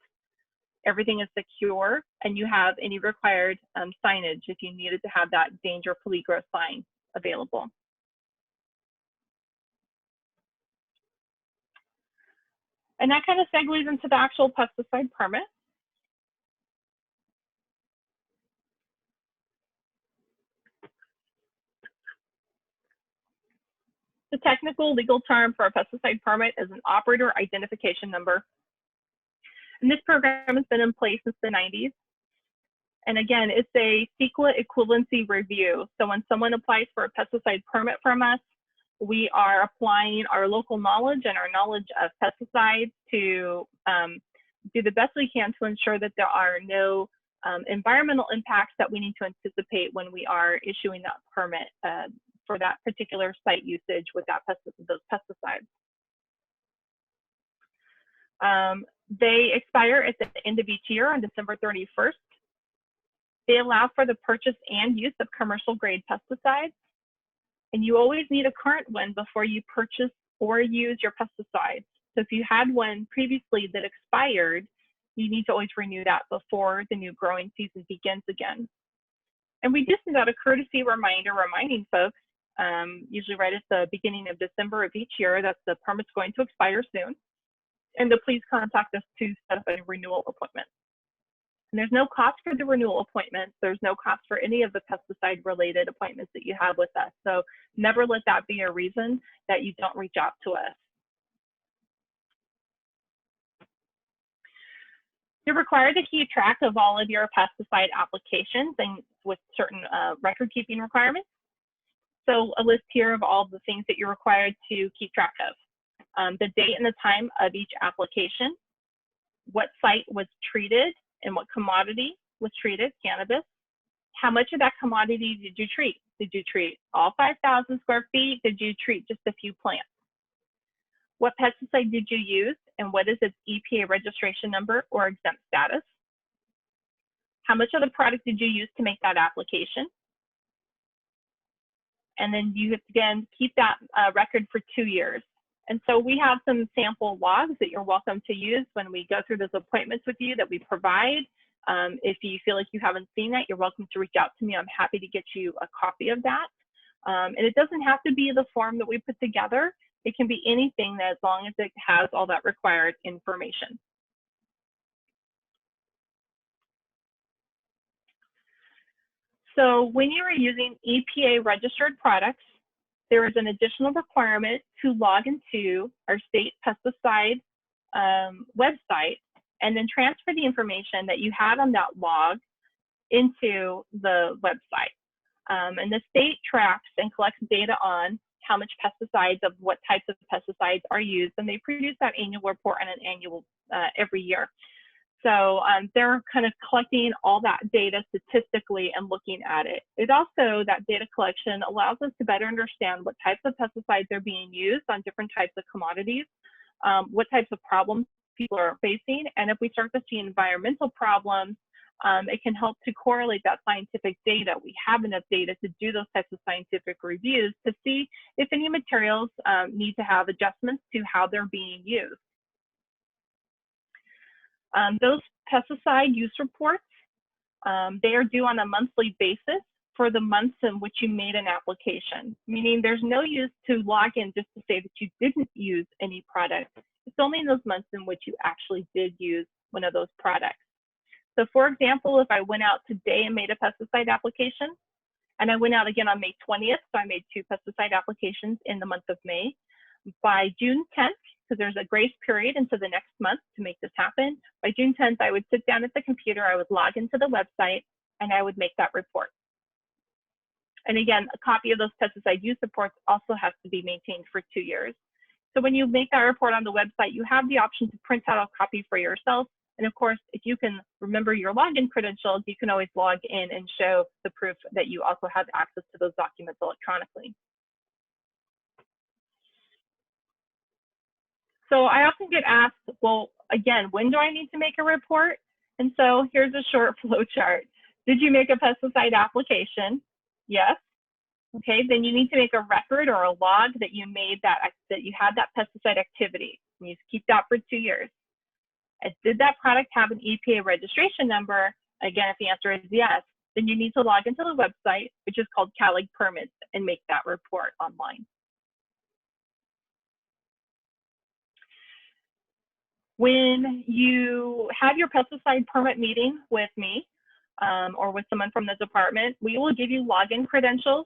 everything is secure, and you have any required signage if you needed to have that danger peligro sign available. And that kind of segues into the actual pesticide permit. The technical legal term for a pesticide permit is an operator identification number. And this program has been in place since the 90s. And again, it's a CEQA equivalency review. So when someone applies for a pesticide permit from us, we are applying our local knowledge and our knowledge of pesticides to do the best we can to ensure that there are no environmental impacts that we need to anticipate when we are issuing that permit for that particular site usage with those pesticides. They expire at the end of each year on December 31st. They allow for the purchase and use of commercial grade pesticides. And you always need a current one before you purchase or use your pesticides. So if you had one previously that expired, you need to always renew that before the new growing season begins again. And we just send out a courtesy reminder reminding folks, usually right at the beginning of December of each year, that the permit's going to expire soon, and to please contact us to set up a renewal appointment. And there's no cost for the renewal appointments. There's no cost for any of the pesticide related appointments that you have with us. So never let that be a reason that you don't reach out to us. You're required to keep track of all of your pesticide applications and with certain record keeping requirements. So a list here of all the things that you're required to keep track of. The date and the time of each application, what site was treated and what commodity was treated, cannabis. How much of that commodity did you treat? Did you treat all 5,000 square feet? Did you treat just a few plants? What pesticide did you use and what is its EPA registration number or exempt status? How much of the product did you use to make that application? And then you have to, again, keep that record for 2 years. And so we have some sample logs that you're welcome to use when we go through those appointments with you that we provide. If you feel like you haven't seen that, you're welcome to reach out to me. I'm happy to get you a copy of that. And it doesn't have to be the form that we put together. It can be anything that, as long as it has all that required information. So when you are using EPA registered products, there is an additional requirement to log into our state pesticide website and then transfer the information that you had on that log into the website. And the state tracks and collects data on how much pesticides of what types of pesticides are used, and they produce that annual report on an annual every year. So they're kind of collecting all that data statistically and looking at it. It also, that data collection allows us to better understand what types of pesticides are being used on different types of commodities, what types of problems people are facing, and if we start to see environmental problems, it can help to correlate that scientific data. We have enough data to do those types of scientific reviews to see if any materials need to have adjustments to how they're being used. Those pesticide use reports, they are due on a monthly basis for the months in which you made an application, meaning there's no use to log in just to say that you didn't use any product. It's only in those months in which you actually did use one of those products. So for example, if I went out today and made a pesticide application, and I went out again on May 20th, so I made 2 pesticide applications in the month of May. By June 10th, because there's a grace period into the next month to make this happen, by June 10th, I would sit down at the computer, I would log into the website, and I would make that report. And again, a copy of those pesticide use reports also has to be maintained for 2 years. So when you make that report on the website, you have the option to print out a copy for yourself. And of course, if you can remember your login credentials, you can always log in and show the proof that you also have access to those documents electronically. So I often get asked, well, again, when do I need to make a report? And so here's a short flow chart. Did you make a pesticide application? Yes. Okay, then you need to make a record or a log that you made that you had that pesticide activity. And you keep that for 2 years. And did that product have an EPA registration number? Again, if the answer is yes, then you need to log into the website, which is called CALIG Permits, and make that report online. When you have your pesticide permit meeting with me or with someone from the department, we will give you login credentials.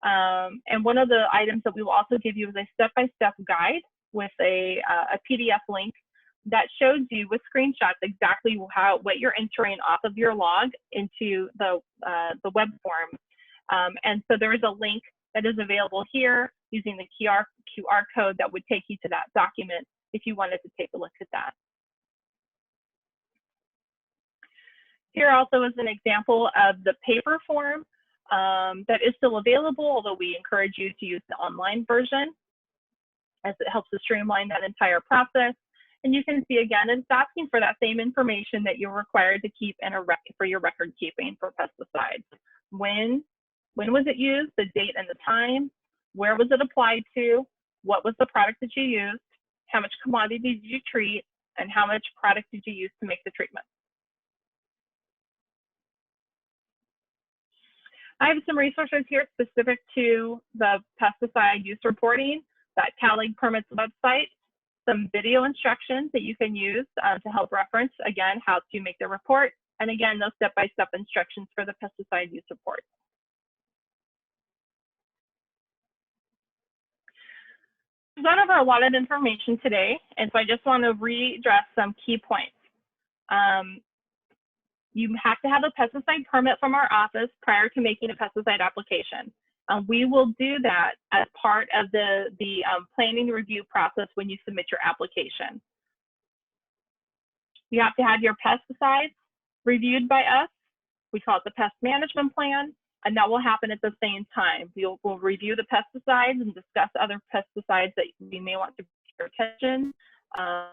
And one of the items that we will also give you is a step-by-step guide with a PDF link that shows you with screenshots exactly what you're entering off of your log into the web form. And so there is a link that is available here using the QR code that would take you to that document if you wanted to take a look at that. Here also is an example of the paper form that is still available, although we encourage you to use the online version as it helps to streamline that entire process. And you can see again, it's asking for that same information that you're required to keep for your record keeping for pesticides. When was it used, the date and the time, where was it applied to, what was the product that you used, how much commodity did you treat, and how much product did you use to make the treatment. I have some resources here specific to the pesticide use reporting, that CALIG Permits website, some video instructions that you can use to help reference, again, how to make the report, and again, those step-by-step instructions for the pesticide use report. We've gone over a lot of information today, and so I just want to readdress some key points. You have to have a pesticide permit from our office prior to making a pesticide application. We will do that as part of the planning review process when you submit your application. You have to have your pesticides reviewed by us. We call it the pest management plan, and that will happen at the same time. We'll review the pesticides and discuss other pesticides that we may want to bring to your attention at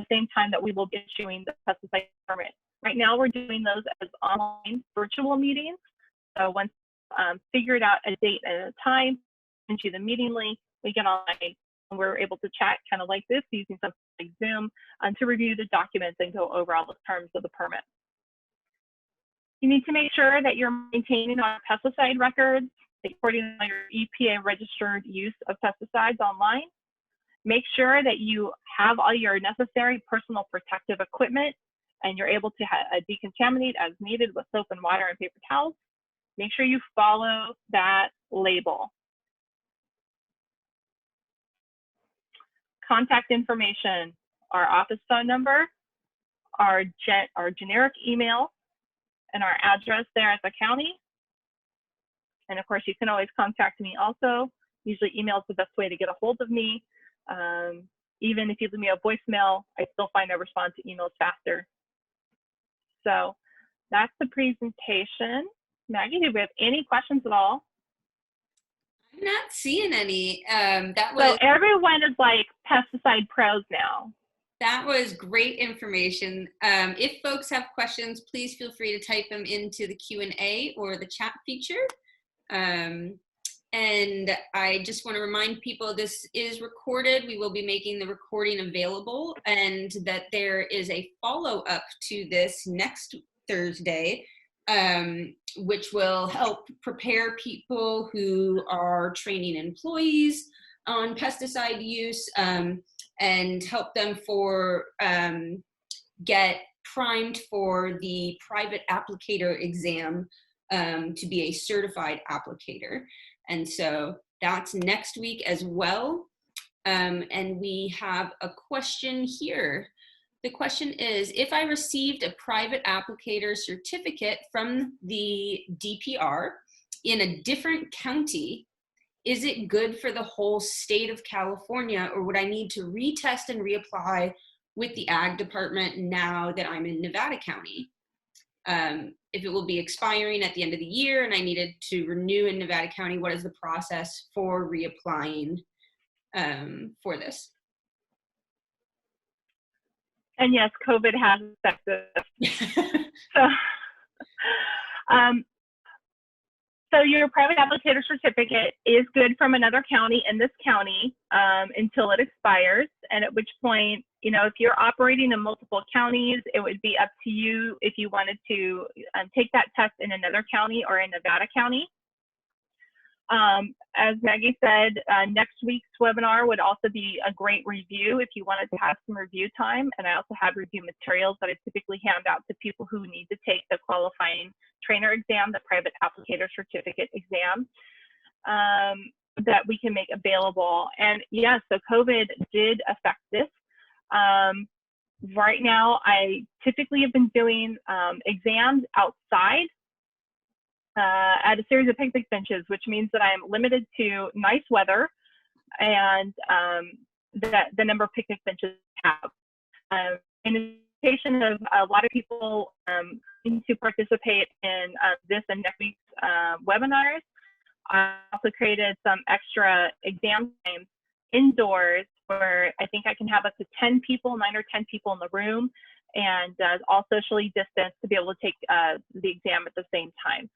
the same time that we will be issuing the pesticide permit. Right now, we're doing those as online virtual meetings. So once figured out a date and a time, into the meeting link, we get online and we're able to chat kind of like this using something like Zoom to review the documents and go over all the terms of the permit. You need to make sure that you're maintaining our pesticide records, according to your EPA registered use of pesticides online. Make sure that you have all your necessary personal protective equipment and you're able to decontaminate as needed with soap and water and paper towels. Make sure you follow that label. Contact information, our office phone number, our generic email, and our address there at the county. And of course, you can always contact me also. Usually email is the best way to get a hold of me. Even if you leave me a voicemail, I still find I respond to emails faster. So that's the presentation. Maggie, do we have any questions at all? I'm not seeing any. So everyone is like pesticide pros now. That was great information. If folks have questions, please feel free to type them into the Q&A or the chat feature. And I just want to remind people this is recorded. We will be making the recording available and that there is a follow-up to this next Thursday, which will help prepare people who are training employees on pesticide use and help them get primed for the private applicator exam to be a certified applicator. And so that's next week as well. And we have a question here. The question is, if I received a private applicator certificate from the DPR in a different county, is it good for the whole state of California, or would I need to retest and reapply with the Ag Department now that I'm in Nevada County? If it will be expiring at the end of the year and I needed to renew in Nevada County, what is the process for reapplying for this? And yes, COVID has affected us. So your private applicator certificate is good from another county in this county until it expires, and at which point, you know, if you're operating in multiple counties, it would be up to you if you wanted to take that test in another county or in Nevada County. As Maggie said, next week's webinar would also be a great review if you wanted to have some review time. And I also have review materials that I typically hand out to people who need to take the qualifying trainer exam, the private applicator certificate exam, that we can make available. And yes, so COVID did affect this. Right now, I typically have been doing exams outside at a series of picnic benches, which means that I am limited to nice weather and the number of picnic benches I have. In anticipation of a lot of people to participate in this and next week's webinars, I also created some extra exam times indoors where I think I can have up to 10 people, 9 or 10 people in the room, and all socially distanced to be able to take the exam at the same time.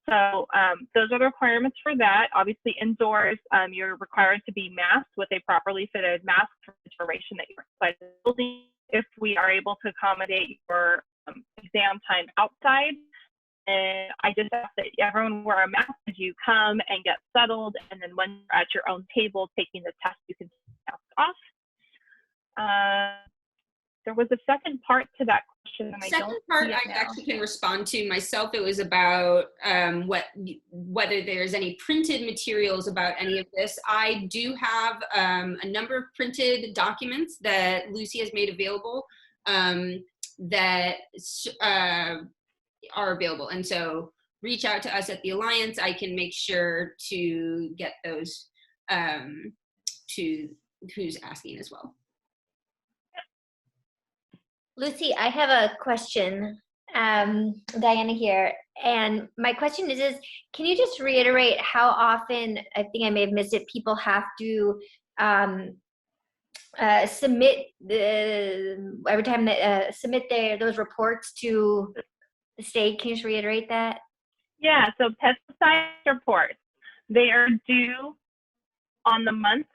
So those are the requirements for that. Obviously, indoors, you're required to be masked with a properly fitted mask for the duration that you're inside the building. If we are able to accommodate your exam time outside, and I just ask that everyone wear a mask as you come and get settled, and then when you're at your own table taking the test, you can take the mask off. There was a second part to that question. And second part I actually can respond to myself. It was about whether there's any printed materials about any of this. I do have a number of printed documents that Lucy has made available that are available. And so reach out to us at the Alliance. I can make sure to get those to who's asking as well. Lucy, I have a question. Diana here. And my question is, can you just reiterate how often, I think I may have missed it, people have to submit every time they submit those reports to the state? Can you just reiterate that? Yeah, so pesticide reports, they are due on the month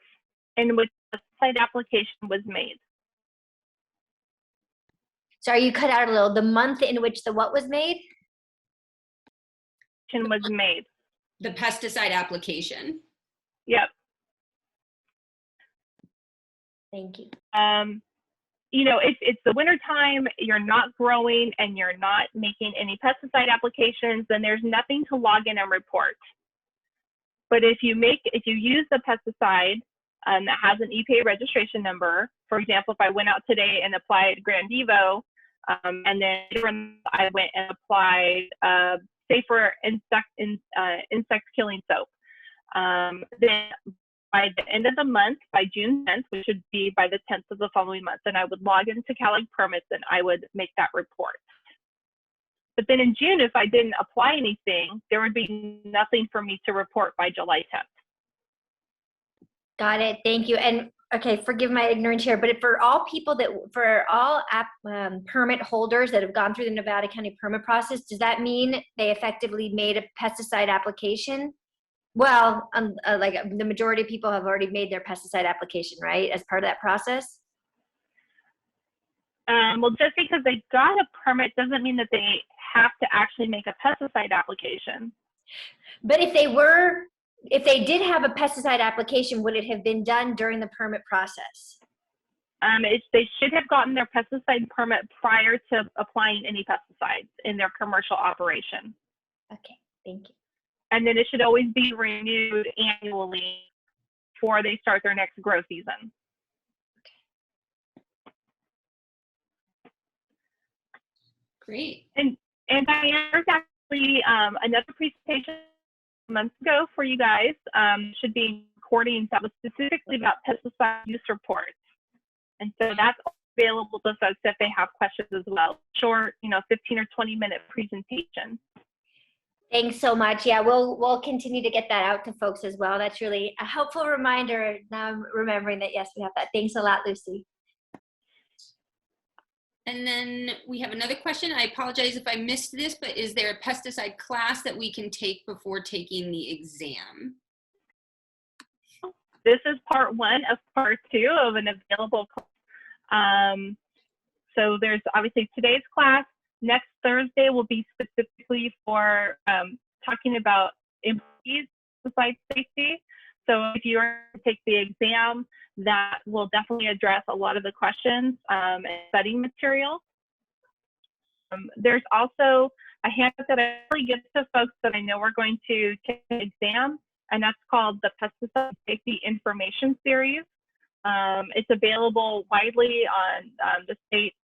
in which the pesticide application was made. Sorry, you cut out a little. The month in which the what was made? Was made. The pesticide application. Yep. Thank you. You know, if it's the winter time, you're not growing and you're not making any pesticide applications, then there's nothing to log in and report. But if you use the pesticide that has an EPA registration number, for example, if I went out today and applied Grandivo, and then I went and applied safer insect killing soap, then by the end of the month, by June 10th, which would be by the 10th of the following month, then I would log into CalAg Permits and I would make that report. But then in June, if I didn't apply anything, there would be nothing for me to report by July 10th. Got it. Thank you. And okay, forgive my ignorance here, but for all people for all permit holders that have gone through the Nevada County permit process, does that mean they effectively made a pesticide application? Well, like the majority of people have already made their pesticide application, right, as part of that process? Well, just because they got a permit doesn't mean that they have to actually make a pesticide application. But if they did have a pesticide application, would it have been done during the permit process? They should have gotten their pesticide permit prior to applying any pesticides in their commercial operation. Okay, thank you. And then it should always be renewed annually before they start their next grow season. Great. And Diana, there's actually another presentation months ago for you guys. Should be recordings that was specifically about pesticide use reports. And so that's available to folks if they have questions as well. Short, 15 or 20-minute presentation. Thanks so much. Yeah, we'll continue to get that out to folks as well. That's really a helpful reminder. Now I'm remembering that, yes, we have that. Thanks a lot, Lucy. And then we have another question. I apologize if I missed this, but is there a pesticide class that we can take before taking the exam? This is part 1 of part 2 of an available class. So there's obviously today's class. Next Thursday will be specifically for talking about employees' pesticide safety. So if you're to take the exam, that will definitely address a lot of the questions and studying material. There's also a handout that I really give to folks that I know are going to take the exam, and that's called the Pesticide Safety Information Series. It's available widely on the state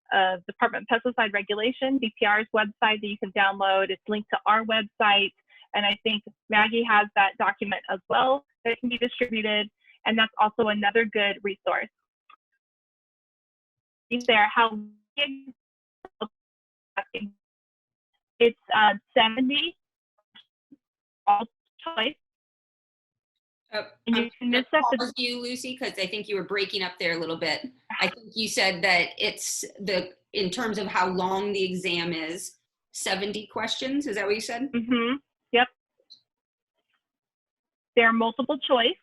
Department of Pesticide Regulation, DPR's website that you can download. It's linked to our website, and I think Maggie has that document as well that can be distributed, and that's also another good resource. There, how it's 70 all choice. I'm going to pause you, Lucy, because I think you were breaking up there a little bit. I think you said that it's in terms of how long the exam is, 70 questions. Is that what you said? Mm-hmm. Yep. They're multiple choice.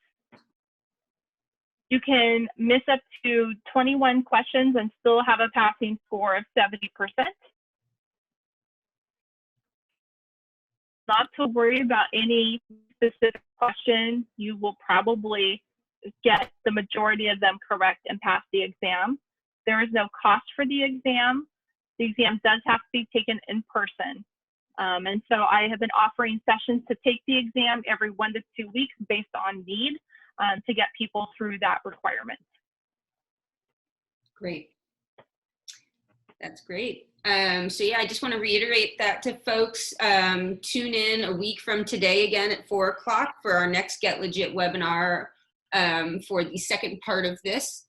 You can miss up to 21 questions and still have a passing score of 70%. Not to worry about any specific question. You will probably get the majority of them correct and pass the exam. There is no cost for the exam. The exam does have to be taken in person. And so I have been offering sessions to take the exam every 1 to 2 weeks based on need to get people through that requirement. Great. That's great. So yeah, I just want to reiterate that to folks. Tune in a week from today again at 4 o'clock for our next Get Legit webinar for the second part of this,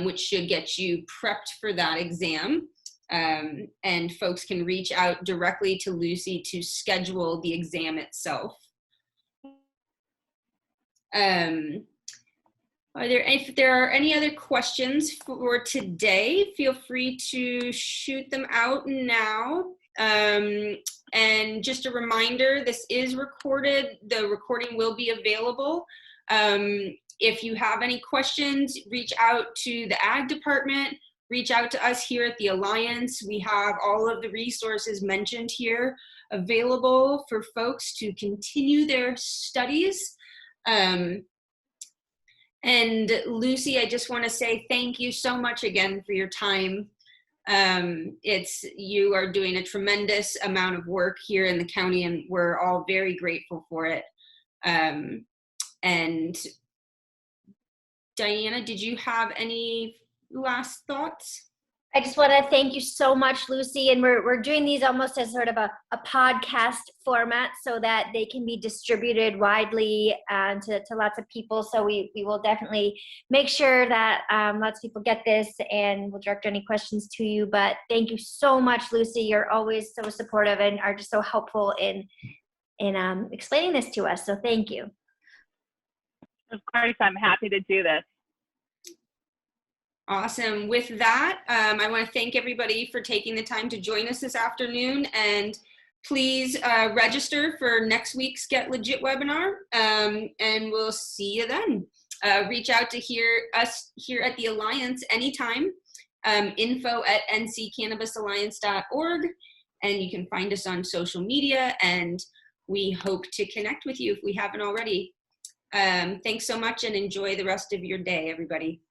which should get you prepped for that exam. And folks can reach out directly to Lucy to schedule the exam itself. If there are any other questions for today, feel free to shoot them out now. And just a reminder, this is recorded. The recording will be available. If you have any questions, reach out to the Ag Department, reach out to us here at the Alliance. We have all of the resources mentioned here available for folks to continue their studies. And Lucy, I just want to say thank you so much again for your time. You are doing a tremendous amount of work here in the county, and we're all very grateful for it. And Diana, did you have any last thoughts? I just want to thank you so much, Lucy. And we're doing these almost as sort of a podcast format so that they can be distributed widely to lots of people. So we will definitely make sure that lots of people get this, and we'll direct any questions to you. But thank you so much, Lucy. You're always so supportive and are just so helpful in explaining this to us. So thank you. Of course, I'm happy to do this. Awesome. With that, I want to thank everybody for taking the time to join us this afternoon, and please register for next week's Get Legit webinar, and we'll see you then. Reach out to us here at the Alliance anytime, info@nccannabisalliance.org, and you can find us on social media, and we hope to connect with you if we haven't already. Thanks so much, and enjoy the rest of your day, everybody.